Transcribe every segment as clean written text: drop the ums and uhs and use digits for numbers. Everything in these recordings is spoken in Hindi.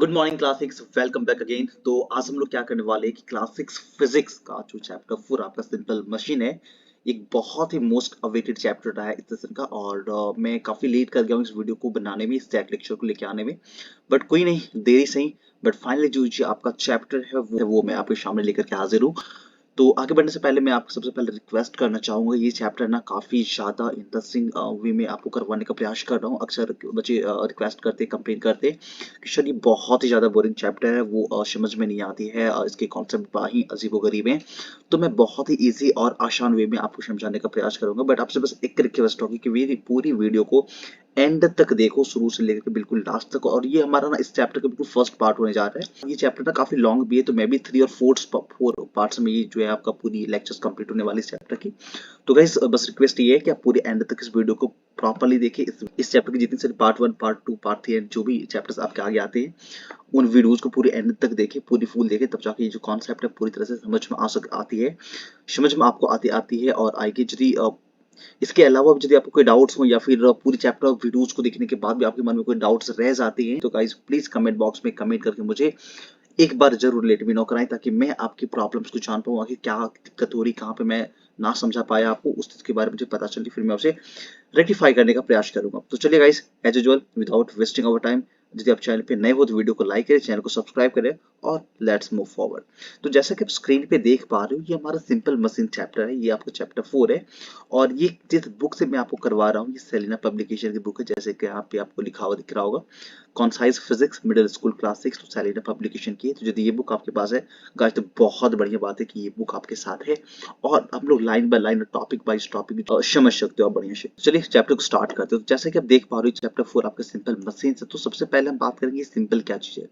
Good morning class six, welcome back again. तो आज हम लोग क्या करने वाले हैं कि क्लास सिक्स फिजिक्स का जो चैप्टर 4 आपका सिंपल मशीन है, एक बहुत ही मोस्ट अवेटेड चैप्टर रहा है इस सेशन का। और मैं काफी लेट कर गया हूँ इस वीडियो को बनाने में, इस चैट लेक्चर को लेके आने में, बट कोई नहीं, देरी सही। बट फाइनली जो आपका चैप्टर है वो मैं आपके सामने लेकर के हाजिर हूँ। तो आगे बढ़ने से पहले मैं आपको सबसे पहले रिक्वेस्ट करना चाहूंगा, ये चैप्टर ना काफी ज्यादा इंटरेस्टिंग वे में आपको करवाने का प्रयास कर रहा हूँ। अक्सर बच्चे रिक्वेस्ट करते, कंप्लेन करते कि सर ये बहुत ही ज्यादा बोरिंग चैप्टर है, वो समझ में नहीं आती है, इसके कॉन्सेप्ट बड़ा ही अजीबोगरीब हैं। तो मैं बहुत ही इजी और आसान वे में आपको समझाने का प्रयास करूंगा, बट आपसे बस एक रिक्वेस्ट होगी कि मेरी पूरी वीडियो को एंड तक देखो, शुरू से लेकर बिल्कुल लास्ट तक। और ये हमारा ना इस चैप्टर का बिल्कुल फर्स्ट पार्ट होने जा रहा है। ये चैप्टर ना काफी लॉन्ग भी है, तो मैं भी 3 और 4 पार्ट्स में ये जो है आपका पूरी लेक्चर्स कंप्लीट होने वाली इस चैप्टर की। तो गाइस बस रिक्वेस्ट ये है कि आप पूरे एंड तक इस वीडियो को प्रॉपर्ली देखिए। इस चैप्टर की जितनी सारी पार्ट 1, पार्ट 2, पार्ट 3 जो भी चैप्टर्स आपके आगे आते हैं, उन वीडियोस को पूरे एंड तक देखिए, पूरी फुल देखिए, तब जाके ये जो कॉन्सेप्ट है पूरी तरह से समझ में आती है, समझ में आपको आती है और आएगी। यदि इसके अलावा भी यदि आपको कोई डाउट्स हो या फिर पूरी चैप्टर वीडियोस को देखने के बाद भी आपके मन में कोई डाउट्स रह जाती हैं, तो गाइस प्लीज कमेंट बॉक्स में कमेंट करके मुझे एक बार जरूर लेट मी नो कराएं, ताकि मैं आपकी प्रॉब्लम्स को जान पाऊँ, आखिर क्या दिक्कत हो रही, कहाँ पे मैं ना समझा पाया आपको, उस चीज के बारे में मुझे पता चली, फिर मैं उसे रेक्टिफाई करने का प्रयास करूंगा। तो चलिए guys, as usual without wasting our time, यदि आप चैनल पे नए हो तो वीडियो को लाइक करें, चैनल को सब्सक्राइब करें और लेट्स मूव फॉरवर्ड। तो जैसा कि आप स्क्रीन पे देख पा रहे हो, ये हमारा सिंपल मशीन चैप्टर है, ये आपका चैप्टर 4 है। और ये जिस बुक से मैं आपको करवा रहा हूँ, ये सेलिना पब्लिकेशन की बुक है, जैसे कि यहाँ पे आपको लिखा हुआ दिख रहा होगा, concise physics middle school class 6, तो सेलिना पब्लिकेशन की है। तो यदि ये बुक आपके पास है गाइस, तो बहुत बढ़िया बात है कि ये बुक आपके साथ है और हम लोग line by line, topic wise topic समझ सकते हो आप बढ़िया से। चलिए चैप्टर को स्टार्ट करते हो। तो जैसे कि आप देख पा रहे हो, चैप्टर 4 आपका सिंपल मशीन है। तो सबसे पहले हम बात करेंगे सिंपल क्या चीज है।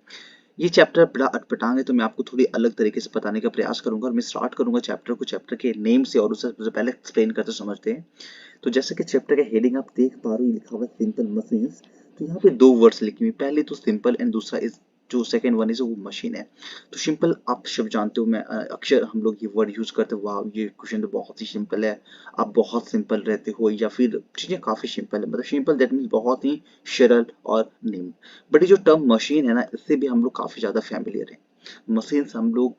ये चैप्टर बड़ा अटपटांग है, तो मैं आपको थोड़ी अलग तरीके से बताने का प्रयास करूंगा। और मैं स्टार्ट करूंगा चैप्टर के नेम से, और उससे पहले एक्सप्लेन करते समझते हैं। तो जैसे कि चैप्टर का हेडिंग आप देख पा रहे हो, लिखा हुआ है सिंपल मशीन्स। तो यहाँ पे दो वर्ड्स लिखे हुए, पहले तो सिंपल एंड दूसरा इज, जो सेकंड वन इज वो मशीन है। तो सिंपल आप शब्द जानते हो, मैं अक्सर हम लोग ये वर्ड यूज करते हैं, वाह ये क्वेश्चन तो बहुत ही सिंपल है, आप बहुत सिंपल रहते हो, या फिर चीजें काफी सिंपल है। मतलब सिंपल दैट मीन्स बहुत ही सरल और निम्न। बट ये जो टर्म मशीन है ना, इससे भी हम लोग काफी ज्यादा फैमिलियर है। मशीन हम लोग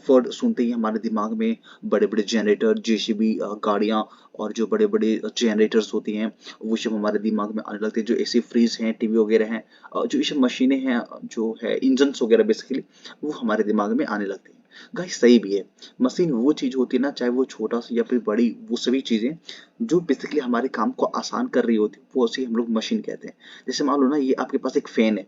वर्ड सुनते ही हमारे दिमाग में बड़े बड़े जनरेटर, जेसीबी गाड़ियां, और जो बड़े बड़े जनरेटर्स होती हैं, वो सब हमारे दिमाग में आने लगते हैं। जो एसी फ्रीज हैं, टीवी वगैरह हैं, जो ये सब मशीनें हैं, जो है इंजन वगैरह बेसिकली, वो हमारे दिमाग में आने लगते हैं। गाइस सही भी है, मशीन वो चीज होती है ना, चाहे वो छोटा सा या फिर बड़ी, वो सभी चीजें जो बेसिकली हमारे काम को आसान कर रही होती है, वो उसे हम लोग मशीन कहते हैं। जैसे मान लो ना, ये आपके पास एक फैन है,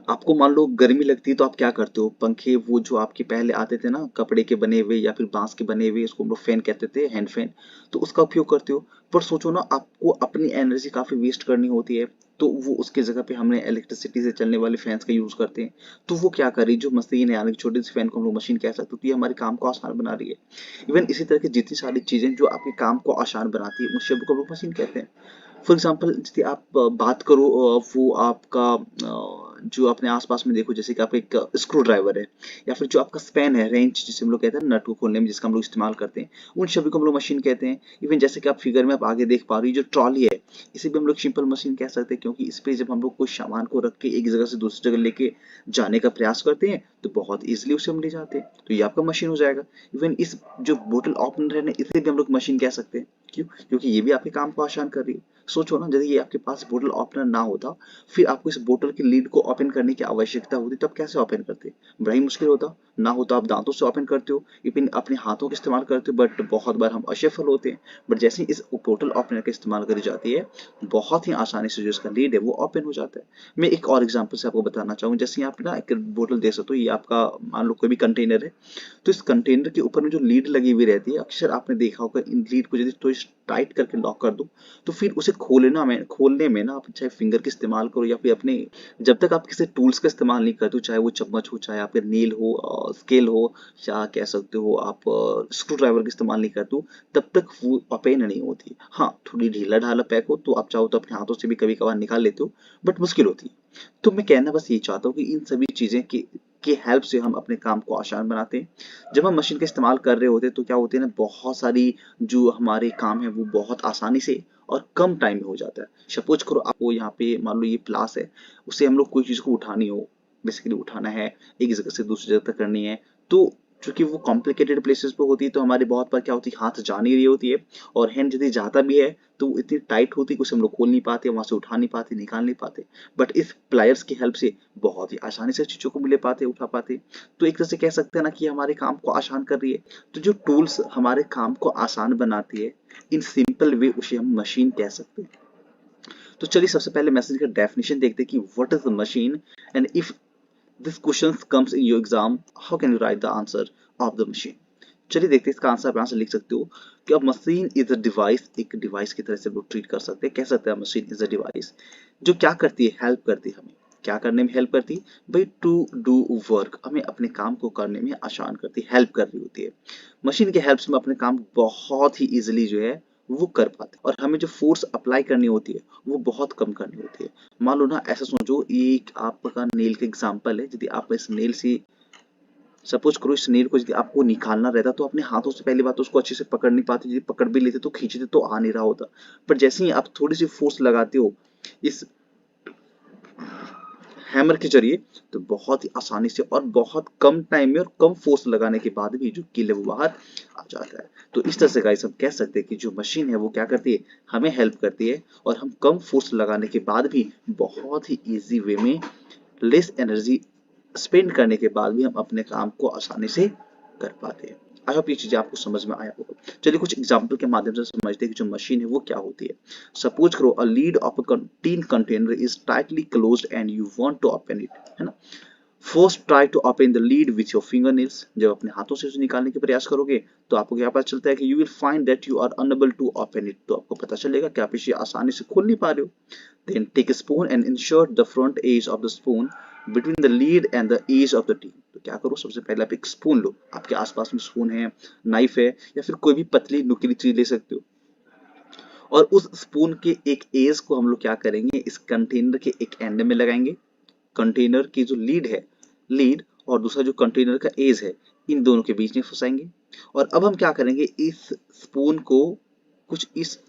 आपको मान लो गर्मी लगती है, तो आप क्या करते हो, पंखे वो जो आपके पहले आते थे ना, कपड़े के बने हुए या फिर बांस के बने हुए, उसको हम लोग फैन कहते थे, हैंड फैन, तो उसका उपयोग करते हो। पर सोचो ना, आपको अपनी एनर्जी काफी वेस्ट करनी होती है, तो वो उसके जगह पे हमने इलेक्ट्रिसिटी से चलने वाले फैंस का यूज करते हैं। तो वो क्या कर रही है, जो मशीन है, यानी कि छोटे से फैन को हम लोग मशीन कह सकते हो, तो ये हमारे काम को आसान बना रही है। इवन इसी तरह की जितनी सारी चीजें जो आपके काम को आसान बनाती है, उन शब्द को हम लोग मशीन कहते हैं। फॉर एग्जाम्पल यदि आप बात करो, वो आपका जो अपने आसपास में देखो, जैसे कि आप एक स्क्रू ड्राइवर है, या फिर जो आपका स्पैन है, रेंच जिसे हम लोग कहते हैं नट को खोलने में, जिसका हम लोग इस्तेमाल करते हैं, उन सभी को हम लोग मशीन कहते हैं। इवन जैसे कि आप फिगर में आप आगे देख पा रही हो, जो ट्रॉली है, इसे भी हम लोग सिंपल मशीन कह सकते हैं, क्योंकि इस पे जब हम लोग कुछ सामान को रख के एक जगह से दूसरी जगह लेके जाने का प्रयास करते हैं, तो बहुत ईजिली उसे हम ले जाते हैं, तो ये आपका मशीन हो जाएगा। इवन इस जो बोतल ओपनर है ना, इसे भी हम लोग मशीन कह सकते हैं। क्यों? क्योंकि ये भी आपके काम को आसान कर रही है। सोचो ना, यदि ये आपके पास बोतल ओपनर ना होता, फिर आपको इस बोतल की लीड को ओपन करने की आवश्यकता होती, तब कैसे ओपन करते? बड़ा ही मुश्किल होता। ना होता आप दांतों से ओपन करते हो, इवन अपने हाथों का इस्तेमाल करते हो, बट बहुत बार हम असफल होते हैं। बट जैसे ही इस बोतल ओपनर का इस्तेमाल करी जाती है, बहुत ही आसानी से जो इसका लीड है वो ओपन हो जाता है। मैं एक और एग्जांपल से आपको बताना चाहूँ। जैसे आप ना एक बोतल देख सकते हो, ये आपका मान लो कोई भी कंटेनर है, तो इस कंटेनर के ऊपर में जो लीड लगी हुई रहती है, अक्सर आपने देखा होगा, इन लीड को यदि तो टाइट करके लॉक कर दो, तो फिर उसे खोलने में ना, आप चाहे फिंगर का इस्तेमाल करो या फिर अपने, जब तक आप किसी टूल्स का इस्तेमाल नहीं करते हो, चाहे वो चम्मच हो, चाहे आपके नील हो, स्केल हो, या कह सकते हो आप स्क्रू ड्राइवर का इस्तेमाल नहीं करते हो, तब तक वो ओपन नहीं होती। हाँ, थोड़ी ढीला ढाला पैक हो तो आप चाहो तो अपने हाथों से भी कभी कभार निकाल लेते हो, बट मुश्किल होती है। तो मैं कहना बस यही चाहता हूँ कि इन सभी चीजें की हेल्प से हम अपने काम को आसान बनाते हैं। जब हम मशीन का इस्तेमाल कर रहे होते हैं, तो क्या होते हैं ना, बहुत सारी जो हमारे काम है वो बहुत आसानी से और कम टाइम में हो जाता है। सपोज करो आपको यहाँ पे मान लो ये प्लास है, उससे हम लोग कोई चीज़ को उठानी हो, बेसिकली उठाना है, एक जगह से दूसरी जगह तक करनी है, तो चूंकि वो कॉम्प्लिकेटेड प्लेसेस पे होती है तो हमारी बहुत बार क्या होती है, हाथ जा नहीं रही होती है, और हैंड यदि जाता भी है तो वो इतनी टाइट होती है कि उसे हम लोग खोल नहीं पाते, वहां से उठा नहीं पाते, निकाल नहीं पाते। बट इस प्लायर्स की हेल्प से बहुत ही आसानी से चीजों को ले पाते, उठा पाते। तो एक तरह से कह सकते हैं ना कि हमारे काम को आसान कर रही है। तो जो टूल्स हमारे काम को आसान बनाती है, इन सिंपल वे उसे हम मशीन कह सकते हैं। तो चलिए सबसे पहले मैसेज का डेफिनेशन देखते हैं कि what is the machine, and if this question comes in your exam, how can you right the answer of the machine. चलिए देखते हैं इसका आंसर। आप यहाँ से लिख सकते हो कि अब मशीन इज अ डिवाइस, एक डिवाइस की तरह से लोग ट्रीट कर सकते हैं, कह सकते हैं मशीन इज अ डिवाइस जो क्या करती है, हेल्प करती है हमें। क्या करने में हेल्प करती है भाई? टू डू वर्क, हमें अपने काम को करने में आसान करती है, हेल्प कर रही होती है। मशीन के हेल्प से हम अपने काम बहुत ही इजीली जो है वो कर पाते हैं, और हमें जो फोर्स अप्लाई करनी होती है वो बहुत कम करनी होती है। मान लो ना, ऐसा सोचो, ये एक आपका नेल का एग्जांपल है। यदि आप इस नेल से, सपोज करो इस नेल को यदि आपको निकालना रहता तो अपने हाथों से पहली बात तो उसको अच्छे से पकड़ नहीं पाते, यदि पकड़ भी लेते तो खींचते तो आ नहीं रहा होता। पर जैसे ही आप थोड़ी सी फोर्स लगाते हो इस हैमर के जरिए, तो बहुत ही आसानी से और बहुत कम टाइम में और कम फोर्स लगाने के बाद भी जो कील है वो बाहर आ जाता है। तो इस तरह से गाइस हम कह सकते हैं कि जो मशीन है वो क्या करती है, हमें हेल्प करती है, और हम कम फोर्स लगाने के बाद भी बहुत ही इजी वे में, लेस एनर्जी स्पेंड करने के बाद भी हम अपने काम को आसानी से कर पाते हैं। आई होप ये चीजें आपको समझ में आया होगा। चलिए कुछ एग्जाम्पल के माध्यम से समझते हैं कि जो मशीन है वो क्या होती है। सपोज करो a lid of a tin container is tightly closed and you want to open it, है ना। First try to open the lid with your finger nails, जब अपने हाथों से उसे निकालने के प्रयास करोगे तो आपको क्या पता चलता है कि you will find that you are unable to open it, तो आपको पता चलेगा कि आप इसे आसानी से खोल नहीं पा रहे हो। Then take a spoon and insert the front edge of the spoon between the lead and the edge of the tin. तो क्या करो, सबसे पहले आप एक स्पून लो, आपके आसपास में स्पून है, नाइफ है, या फिर कोई भी पतली नुकीली चीज ले सकते हो, और उस स्पून के एक एज को हम लोग क्या करेंगे, इस कंटेनर के एक एंड में लगाएंगे। कंटेनर की जो लीड है, लीड, और दूसरा जो कंटेनर का एज है, इन दोनों के बीच में फंसाएंगे। और अब हम क्या करेंगे, इस स्पून को कुछ इस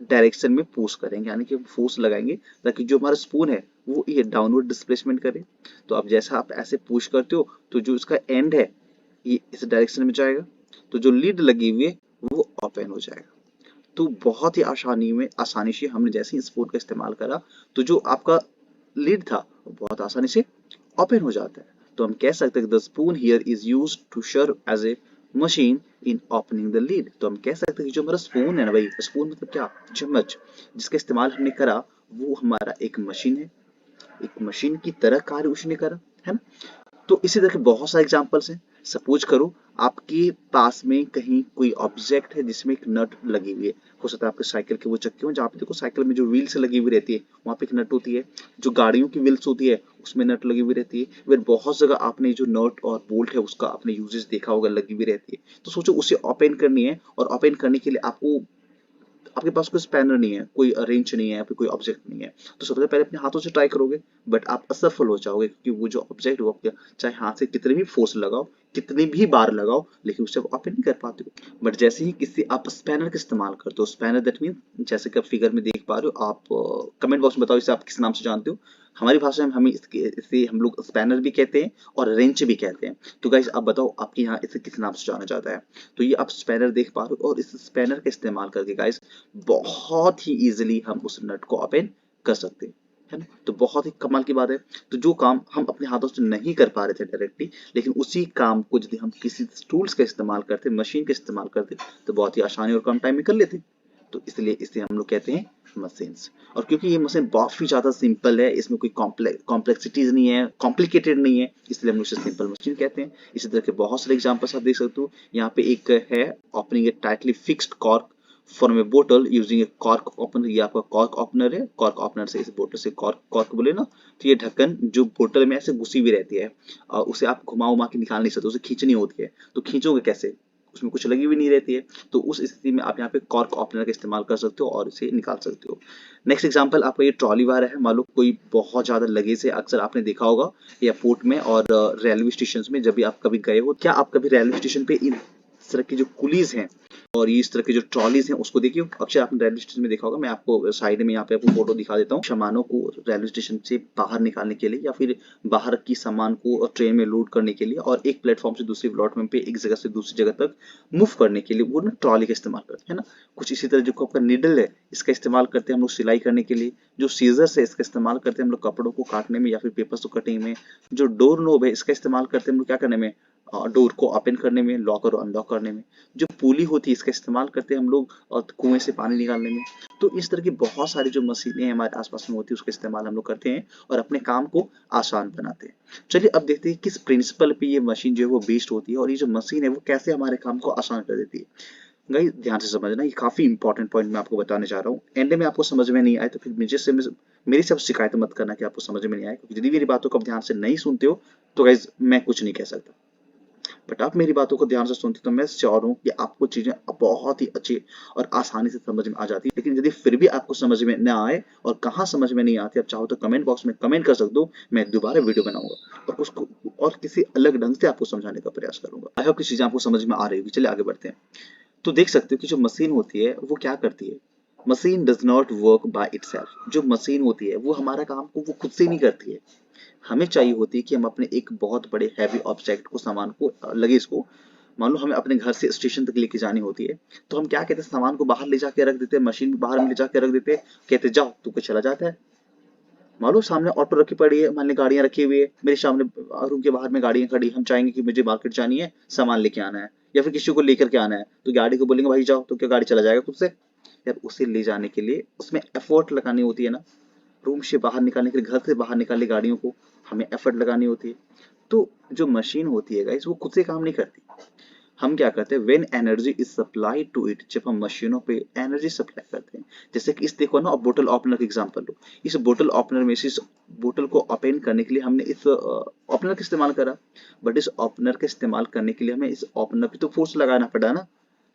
डायरेक्शन में पुश करेंगे, यानी कि फोर्स लगाएंगे ताकि जो हमारा स्पून है वो ये डाउनवर्ड डिस्प्लेसमेंट करे। तो अब जैसा आप ऐसे पुश करते हो तो जो इसका एंड है ये इस डायरेक्शन में जाएगा, तो जो लीड लगी हुई है वो ओपन हो जाएगा। तो बहुत ही आसानी से हमने जैसे ही स्पून का इस्तेमाल करा तो जो आपका लीड था वो बहुत आसानी से ओपन हो जाता है। तो हम कह सकते हैं the spoon here is use to serve as a machine in opening the lid. तो हम कह सकते हैं कि जो हमारा स्पून है ना भाई, स्पून मतलब क्या, चम्मच, जिसका इस्तेमाल हमने करा वो हमारा एक मशीन है, एक मशीन की तरह कार्य उसने करा, है ना। तो इसी तरह के बहुत सारे एग्जांपल्स हैं। सपोज करो आपके पास में कहीं कोई ऑब्जेक्ट है जिसमें एक नट लगी हुई है, हो सकता है आपके साइकिल के वो चक्के हो, जहाँ पे देखो साइकिल में जो व्हील्स लगी हुई रहती है वहाँ पे एक नट होती है, जो गाड़ियों की व्हील्स होती है उसमें नट लगी हुई रहती है। फिर बहुत जगह आपने जो नट और बोल्ट है उसका आपने यूजेस देखा होगा, लगी हुई रहती है। तो सोचो उसे ओपन करनी है, और ओपन करने के लिए आपको, आपके पास कोई स्पैनर नहीं है, कोई रेंच नहीं है, या फिर कोई ऑब्जेक्ट नहीं है, तो सबसे पहले अपने हाथों से ट्राई करोगे, बट आप असफल हो जाओगे, क्योंकि वो जो ऑब्जेक्ट वो आपके, चाहे हाथ से कितने भी फोर्स लगाओ, कितनी भी बार लगाओ, लेकिन उससे आप ओपन नहीं कर पाते हो। बट जैसे ही किसी आप स्पैनर का इस्तेमाल करते हो, स्पैनर दैट मीन, जैसे कि आप फिगर में देख पा रहे हो, आप कमेंट बॉक्स में बताओ इसे आप किस नाम से जानते हो। हमारी भाषा में हमें इसे हम लोग स्पैनर भी कहते हैं और रेंच भी कहते हैं। तो गाइस आप बताओ आपके यहाँ इसे किस नाम से जाना जाता है। तो ये आप स्पैनर देख पा रहे हो, और इस स्पैनर का इस्तेमाल करके गाइस बहुत ही इजीली हम उस नट को ओपन कर सकते हैं, है ना। तो बहुत ही कमाल की बात है। तो जो काम हम अपने हाथों से नहीं कर पा रहे थे डायरेक्टली, लेकिन उसी काम को यदि हम किसी टूल्स का इस्तेमाल करते, मशीन का इस्तेमाल करते, तो बहुत ही आसानी और कम टाइम में कर लेते। तो इसलिए इसे हम लोग कहते हैं मशीन्स। और क्योंकि ये मशीन बहुत ही ज्यादा सिंपल है, इसमें कोई कॉम्प्लेक्सिटीज नहीं है, कॉम्प्लिकेटेड नहीं है, इसलिए हम लोग इसे सिंपल मशीन कहते हैं। इसी तरह के बहुत सारे एग्जांपल्स आप देख सकते हो। यहाँ पे एक है opening a tightly fixed cork from a बोतल यूजिंग ए कॉर्क ओपनर। ये आपका कॉर्क ओपनर है, कॉर्क ओपनर से इस बोतल से कॉर्क कॉर्क बोले ना, तो ये ढक्कन जो बोतल में ऐसे घुसी हुई रहती है, उसे आप घुमा उमा के निकाल नहीं सकते, उसे खींचनी होती है। तो खींचोगे कैसे, उसमें कुछ लगी हुई नहीं रहती है। तो उस स्थिति में आप यहाँ पे कॉर्क ओपनर का इस्तेमाल कर सकते हो और इसे निकाल सकते हो। नेक्स्ट एग्जांपल आपका ये ट्रॉली वाला है। मान लो कोई बहुत ज्यादा लगेज है, अक्सर आपने देखा होगा एयरपोर्ट में और रेलवे स्टेशन में, जब भी आप कभी गए हो, क्या आप कभी रेलवे स्टेशन पे इन तरह की जो कुलीज हैं और ये इस तरह के जो ट्रॉलीज हैं उसको देखिए, अक्सर आपने रेलवे स्टेशन में देखा होगा। मैं आपको साइड में यहाँ पे आपको फोटो दिखा देता हूँ। सामानों को रेलवे स्टेशन से बाहर निकालने के लिए या फिर बाहर की सामान को ट्रेन में लोड करने के लिए और एक प्लेटफॉर्म से दूसरी प्लेटफॉर्म पे एक जगह से दूसरी जगह तक मूव करने के लिए वो ना ट्रॉली का इस्तेमाल करते हैं ना। कुछ इसी तरह जो आपका निडल है इसका इस्तेमाल करते हैं हम लोग सिलाई करने के लिए। जो सीजर्स है इसका इस्तेमाल करते हैं हम लोग कपड़ों को काटने में या फिर पेपर्स को कटिंग में। जो डोर नोब है इसका इस्तेमाल करते हैं हम लोग क्या करने में, डोर को ओपन करने में, लॉक और अनलॉक करने में। जो पुली होती है इसका इस्तेमाल करते हैं हम लोग कुएं से पानी निकालने में। तो इस तरह की बहुत सारी जो मशीनें हमारे आसपास में होती है उसका इस्तेमाल हम लोग करते हैं और अपने काम को आसान बनाते हैं। चलिए अब देखते हैं किस प्रिंसिपल पे ये मशीन जो है वो बेस्ड होती है और ये जो मशीन है वो कैसे हमारे काम को आसान कर देती है। गाइस ध्यान से समझना, ये काफी इंपॉर्टेंट पॉइंट मैं आपको बताने जा रहा हूँ। एंड में आपको समझ में नहीं आए तो फिर मेरी सब शिकायत मत करना कि आपको समझ में नहीं आए, क्योंकि यदि मेरी बातों को आप ध्यान से नहीं सुनते हो तो गाइस मैं कुछ नहीं कह सकता। बट आप मेरी बातों को ध्यान से सुनते तो मैं श्योर हूँ कि आपको चीजें बहुत ही अच्छी और आसानी से समझ में आ जाती है। लेकिन यदि फिर भी आपको समझ में न आए और कहाँ समझ में नहीं आती, आप चाहो तो कमेंट बॉक्स में कमेंट कर सकते हो, मैं दोबारा वीडियो बनाऊंगा और उसको और किसी अलग ढंग से आपको समझाने का प्रयास करूंगा। आई होप कि चीजें आपको समझ में आ रही होगी। चलिए आगे बढ़ते हैं। तो देख सकते हो कि जो मशीन होती है वो क्या करती है। Machine does not work by itself. जो मशीन होती है वो हमारा काम को वो खुद से नहीं करती है। हमें चाहिए होती है कि हम अपने एक बहुत बड़े हैवी ऑब्जेक्ट को, सामान को, लगेज को, मान लो हमें अपने घर से स्टेशन तक लेके जानी होती है, तो हम क्या कहते हैं, सामान को बाहर ले जाके रख देते हैं, मशीन बाहर में ले जाके रख देते हैं, कहते जाओ तू को चला जाता है। मान लो सामने ऑटो रखी पड़ी है, मान ली गाड़ियां रखी हुई है, मेरे सामने रूम के बाहर में गाड़ियां खड़ी, हम चाहेंगे कि मुझे मार्केट जानी है, सामान लेके आना है या फिर किसी को लेकर के आना है, तो गाड़ी को बोलेंगे भाई जाओ, तो क्या गाड़ी चला जाएगा खुद से? यार उसे ले जाने के लिए उसमें एफर्ट लगानी होती है ना। रूम से बाहर निकालने के लिए, घर से बाहर निकालने गाड़ियों को हमें एफर्ट लगानी होती है। तो जो मशीन होती है गाइस वो खुद से काम नहीं करती। हम क्या करते हैं, when energy is supplied to it, जब हम मशीनों पे एनर्जी सप्लाई करते हैं। जैसे कि इस देखो ना, बोतल ओपनर का एग्जांपल लो। इस बोतल ओपनर में से इस बोतल को ओपन करने के लिए हमने इस ओपनर का इस्तेमाल करा, बट इस ओपनर का इस्तेमाल करने के लिए हमें इस ओपनर पे तो फोर्स लगाना पड़ा ना।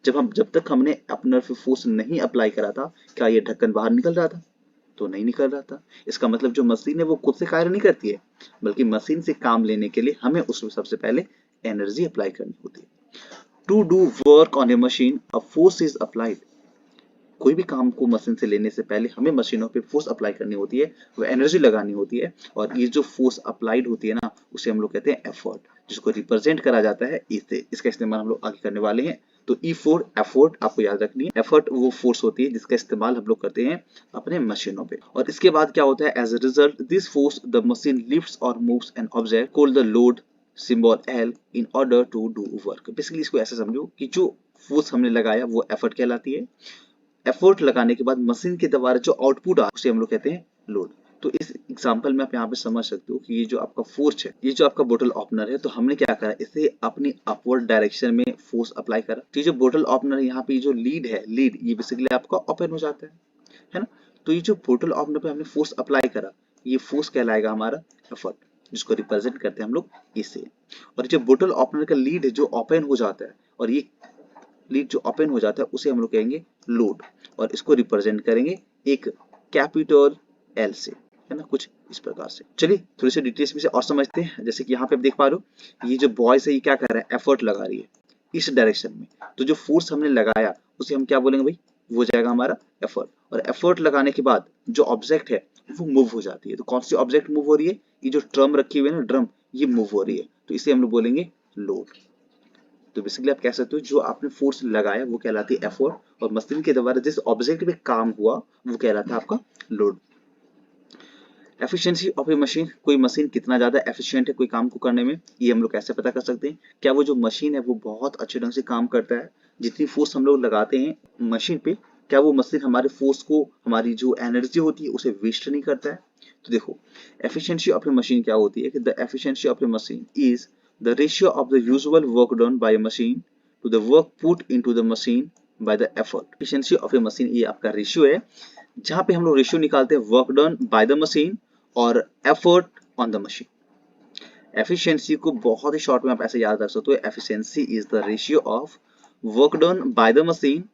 जब तक हमने ओपनर पे फोर्स नहीं अप्लाई करा था, क्या ये ढक्कन बाहर निकल रहा था? तो नहीं निकल रहा था। इसका मतलब जो मशीन है वो खुद से कार्य नहीं करती है, बल्कि मशीन से काम लेने के लिए हमें उसमें सबसे पहले एनर्जी अप्लाई करनी होती है। To do work on a machine a force is applied. कोई भी काम को मशीन से लेने से पहले हमें मशीनों पे फोर्स अप्लाई करनी होती है, वो एनर्जी लगानी होती है, और ये जो फोर्स अप्लाइड होती है ना उसे हम लोग कहते हैं एफर्ट, जिसको रिप्रेजेंट करा जाता है इससे। इसका इस्तेमाल हम लोग आगे करने वाले हैं। तो ई फोर एफर्ट आपको याद रखनी है। एफर्ट वो फोर्स होती है जिसका इस्तेमाल हम लोग करते हैं अपने मशीनों पे। और इसके बाद क्या होता है, as a result this force the machine lifts और moves an object called the load symbol L in order to do work. Basically इसको ऐसे समझो कि जो फोर्स हमने लगाया वो एफर्ट कहलाती है। एफर्ट लगाने के बाद मशीन के द्वारा जो आउटपुट आ उसे हम लोग कहते हैं लोड। तो इस एग्जांपल में आप यहाँ पे समझ सकते हो कि ये जो आपका फोर्स है, ये जो आपका बोतल ओपनर है, तो हमने क्या करा, इसे अपनी अपवर्ड डायरेक्शन में फोर्स अप्लाई करा। तो ये जो बोतल ओपनर यहाँ पे जो लीड है, लीड ये बेसिकली आपका ओपन हो जाता है ना। तो ये जो बोतल ओपनर पे हमने फोर्स अप्लाई करा, ये फोर्स कहलाएगा हमारा एफर्ट, जिसको रिप्रेजेंट करते हैं हम लोग इसे। और जो बोतल ओपनर का लीड है जो ओपन हो जाता है, और ये लीड जो ओपन हो जाता है उसे हम लोग कहेंगे लोड, और इसको रिप्रेजेंट करेंगे एक कैपिटल एल से, है ना, कुछ इस प्रकार से। चलिए थोड़ी सी डिटेल्स में से और समझते हैं। जैसे कि यहाँ पे आप देख पा रहे हो, ये जो बॉयज है ये क्या कर रहा है, एफर्ट लगा रही है इस डायरेक्शन में। तो जो फोर्स हमने लगाया उसे हम क्या बोलेंगे भाई, वो हो जाएगा हमारा एफर्ट। और एफर्ट लगाने के बाद जो ऑब्जेक्ट है वो मूव हो जाती है। तो कौन सी ऑब्जेक्ट मूव हो रही है, ये जो ड्रम रखी हुई है ना, ड्रम, ये मूव हो रही है, तो इसे हम लोग बोलेंगे लोड। तो बेसिकली आप कह सकते हो जो आपने फोर्स लगाया वो कहलाती है एफर्ट, और मशीन के द्वारा जिस ऑब्जेक्ट पे काम हुआ वो कहलाता है आपका load. Efficiency of a machine, कोई मशीन कितना ज्यादा एफिशिएंट है कोई काम को करने में, ये हम लोग कैसे पता कर सकते हैं। क्या वो जो मशीन है वो बहुत अच्छे ढंग से काम करता है, जितनी फोर्स हम लोग लगाते हैं मशीन पे, क्या वो मशीन हमारे फोर्स को, हमारी जो एनर्जी होती है उसे वेस्ट नहीं करता है। तो देखो एफिशिएंसी ऑफ ए मशीन क्या होती है कि the efficiency of a machine is the ratio of the usual work done by a machine to the work put into the machine by the effort. Efficiency of a machine ये आपका रेशियो है, जहां पे हम लोग रेशियो निकालते हैं work done by the machine और effort on the machine. Efficiency को बहुत ही शॉर्ट में आप ऐसे याद रख सकते हो, efficiency is the ratio of work done by the machine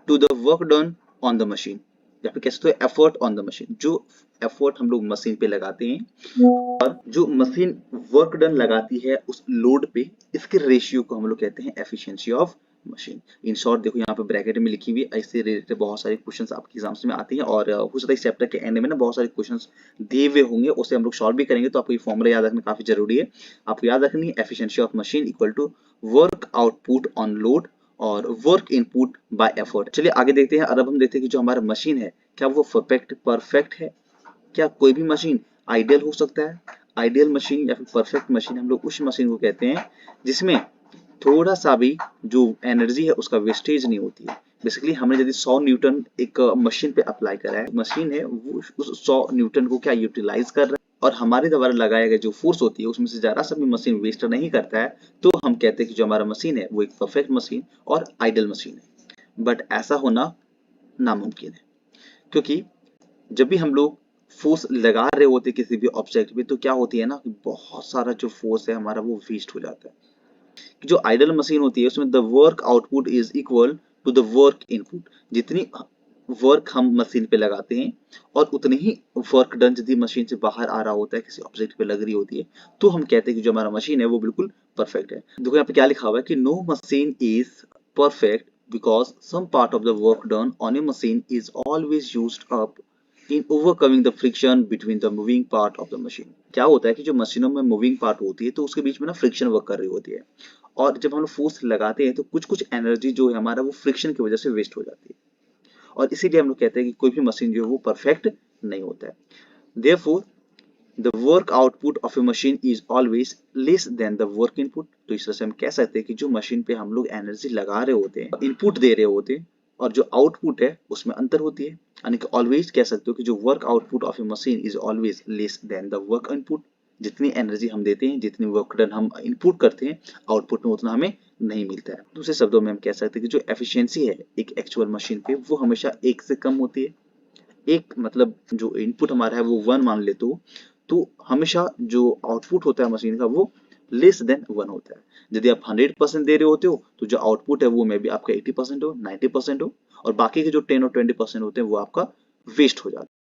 to the work done on the machine, या फिर कह सकते हो एफर्ट ऑन द मशीन। जो एफर्ट हम लोग मशीन पे लगाते हैं और जो मशीन वर्क डन लगाती है उस लोड पे, इसके रेशियो को हम लोग कहते हैं efficiency of machine. In short देखो यहाँ पे ब्रैकेट में लिखी हुई है, इससे रिलेटेड बहुत सारे क्वेश्चंस आपके एग्जाम्स में आती हैं और हो सकता है इस चैप्टर के एंड में ना बहुत सारे क्वेश्चंस दिए हुए होंगे, उसे हम लोग सॉल्व भी करेंगे। तो आपको ये फॉर्मूला याद रखना काफी जरूरी है। आपको याद रखनी है efficiency of machine equal to work output on load और वर्क इनपुट बाय एफर्ट। चलिए आगे देखते हैं। और अब हम देखते हैं कि जो हमारा मशीन है क्या वो परफेक्ट है। क्या कोई भी मशीन आइडियल हो सकता है? आइडियल मशीन या फिर परफेक्ट मशीन हम लोग उस मशीन को कहते हैं जिसमें थोड़ा सा भी जो एनर्जी है उसका वेस्टेज नहीं होती है। बेसिकली हमने यदि 100 न्यूटन एक मशीन पे अप्लाई करा है, मशीन है वो उस 100 न्यूटन को क्या यूटिलाइज कर रहा है और हमारे द्वारा लगाया गया जो फोर्स होती है उसमें से जरा सा भी मशीन वेस्ट नहीं करता है, तो हम कहते हैं कि जो हमारा मशीन है वो एक परफेक्ट मशीन और आइडियल मशीन है। बट ऐसा होना नामुमकिन है, क्योंकि जब भी हम लोग फोर्स लगा रहे होते किसी भी ऑब्जेक्ट पे तो क्या होती है ना कि बहुत सारा जो फोर्स है हमारा वो वेस्ट हो जाता है। जो आइडल मशीन होती है उसमें the work output is equal to the work input. जितनी वर्क हम मशीन पे लगाते हैं और उतनी ही वर्क डन यदि मशीन से बाहर आ रहा होता है, किसी ऑब्जेक्ट पे लग रही होती है, तो हम कहते हैं कि जो हमारा मशीन है वो बिल्कुल परफेक्ट है। देखो यहाँ पे क्या लिखा हुआ है कि no machine is perfect because some part of the work done on a machine is always used up in overcoming the friction between the moving part of the machine। क्या होता है कि जो मशीनों में मूविंग पार्ट होती है तो उसके बीच में ना फ्रिक्शन वर्क कर रही होती है, और जब हम लोग फोर्स लगाते हैं तो कुछ कुछ एनर्जी जो है हमारा वो फ्रिक्शन की वजह से वेस्ट हो जाती है, और इसीलिए हम लोग कहते हैं कि कोई भी मशीन जो है वो परफेक्ट नहीं होता है। Therefore, the work output of a machine is always less than the work input। तो इस तरह से हम कह सकते हैं कि जो मशीन पे हम लोग एनर्जी लगा रहे होते हैं, इनपुट दे रहे होते हैं, और जो आउटपुट है उसमें अंतर होती है। यानी कि ऑलवेज कह सकते हो कि जो work output of a machine is always less than the work input. जितनी एनर्जी हम देते हैं, जितनी वर्क डन हम इनपुट करते हैं, आउटपुट में उतना हमें नहीं मिलता है। दूसरे शब्दों में हम कह सकते हैं कि जो एफिशिएंसी है एक एक्चुअल मशीन पे वो हमेशा एक से कम होती है। एक मतलब जो इनपुट हमारा है वो 1 मान ले तो हमेशा जो आउटपुट होता है मशीन का वो लेस देन 1 होता है। यदि आप 100% दे रहे होते हो तो जो आउटपुट है वो मे बी आपका 80% हो, 90% हो, और बाकी के जो 10 और 20% होते हैं वो आपका वेस्ट हो जाता है।